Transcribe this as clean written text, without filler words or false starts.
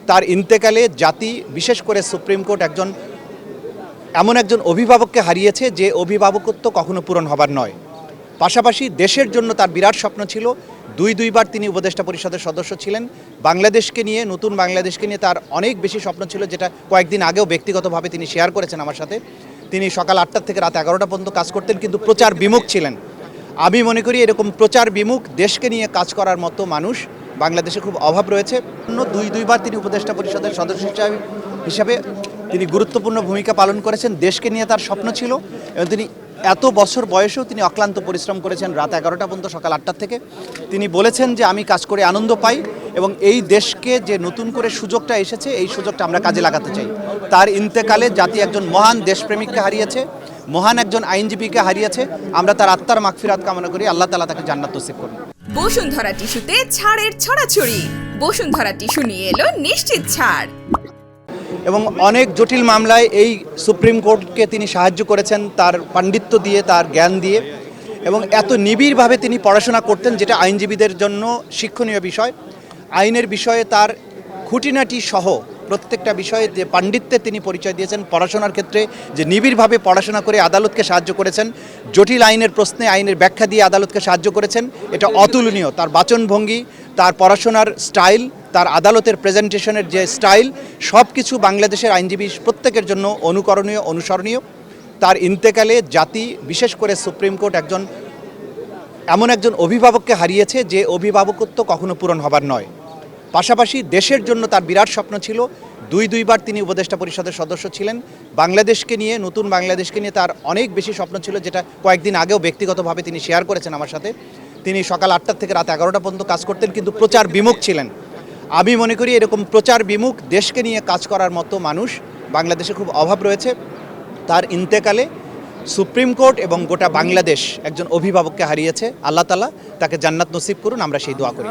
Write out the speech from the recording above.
তার ইন্তেকালে জাতি বিশেষ করে সুপ্রিম কোর্ট এমন একজন অভিভাবককে হারিয়েছে যে অভিভাবকত্ব কখনো পূরণ হবার নয়। পাশাপাশি দেশের জন্য তার বিরাট স্বপ্ন ছিল। দুইবার তিনি উপদেষ্টা পরিষদের সদস্য ছিলেন। বাংলাদেশকে নিয়ে, নতুন বাংলাদেশকে নিয়ে তার অনেক বেশি স্বপ্ন ছিল, যেটা কয়েকদিন আগেও ব্যক্তিগতভাবে তিনি শেয়ার করেছেন আমার সাথে। তিনি সকাল 8টা থেকে রাত 11টা পর্যন্ত কাজ করতেন, কিন্তু প্রচার বিমুখ ছিলেন। আমি মনে করি এরকম প্রচার বিমুখ দেশকে নিয়ে কাজ করার মতো মানুষ বাংলাদেশে খুব অভাব রয়েছে। দুইবার তিনি উপদেষ্টা পরিষদের সদস্য হিসাবে তিনি গুরুত্বপূর্ণ ভূমিকা পালন করেছেন। দেশকে নিয়ে তার স্বপ্ন ছিল এবং তিনি এত বছর বয়সেও তিনি অক্লান্ত পরিশ্রম করেছেন। রাত 11টা পর্যন্ত, সকাল 8টা থেকে তিনি বলেছেন যে আমি কাজ করে আনন্দ পাই এবং এই দেশকে যে নতুন করে সুযোগটা এসেছে, এই সুযোগটা আমরা কাজে লাগাতে চাই। তার ইন্তেকালে জাতি একজন মহান দেশপ্রেমিককে হারিয়েছে, মহান একজন আইনজীবীকে হারিয়েছে। আমরা তার আত্মার মাগফিরাত কামনা করি। আল্লাহ তাআলা তাকে জান্নাত নসিব করুন। বসুন্ধরা টিস্যুতে ছাড়ের ছড়াছড়ি। বসুন্ধরা টিস্যু নিয়ে এলো নিশ্চিত ছাড়। এবং অনেক জটিল মামলায় এই সুপ্রিম কোর্টকে তিনি সাহায্য করেছেন তার পাণ্ডিত্য দিয়ে, তার জ্ঞান দিয়ে, এবং এত নিবিড়ভাবে তিনি পড়াশোনা করতেন, যেটা আইনজীবীদের জন্য শিক্ষণীয় বিষয়। আইনের বিষয়ে তার খুঁটিনাটি সহ প্রত্যেকটা বিষয়ে যে পাণ্ডিত্যের তিনি পরিচয় দিয়েছেন, পড়াশোনার ক্ষেত্রে যে নিবিড়ভাবে পড়াশোনা করে আদালতকে সাহায্য করেছেন, জটিল আইনের প্রশ্নে আইনের ব্যাখ্যা দিয়ে আদালতকে সাহায্য করেছেন, এটা অতুলনীয়। তার বাচনভঙ্গি, তার পড়াশোনার স্টাইল, তার আদালতের প্রেজেন্টেশনের যে স্টাইল, সব কিছু বাংলাদেশের আইনজীবী প্রত্যেকের জন্য অনুকরণীয়, অনুসরণীয়। তার ইন্তেকালে জাতি বিশেষ করে সুপ্রিম কোর্ট এমন একজন অভিভাবককে হারিয়েছে যে অভিভাবকত্ব কখনো পূরণ হবার নয়। পাশাপাশি দেশের জন্য তার বিরাট স্বপ্ন ছিল। দুইবার তিনি উপদেষ্টা পরিষদের সদস্য ছিলেন। বাংলাদেশকে নিয়ে, নতুন বাংলাদেশকে নিয়ে তার অনেক বেশি স্বপ্ন ছিল, যেটা কয়েকদিন আগেও ব্যক্তিগতভাবে তিনি শেয়ার করেছেন আমার সাথে। তিনি সকাল 8টা থেকে রাত 11টা পর্যন্ত কাজ করতেন, কিন্তু প্রচার বিমুখ ছিলেন। আমি মনে করি এরকম প্রচার বিমুখ দেশকে নিয়ে কাজ করার মতো মানুষ বাংলাদেশে খুব অভাব রয়েছে। তার ইন্তেকালে সুপ্রিম কোর্ট এবং গোটা বাংলাদেশ একজন অভিভাবককে হারিয়েছে। আল্লাহ তাআলা তাকে জান্নাত নসিব করুন, আমরা সেই দোয়া করি।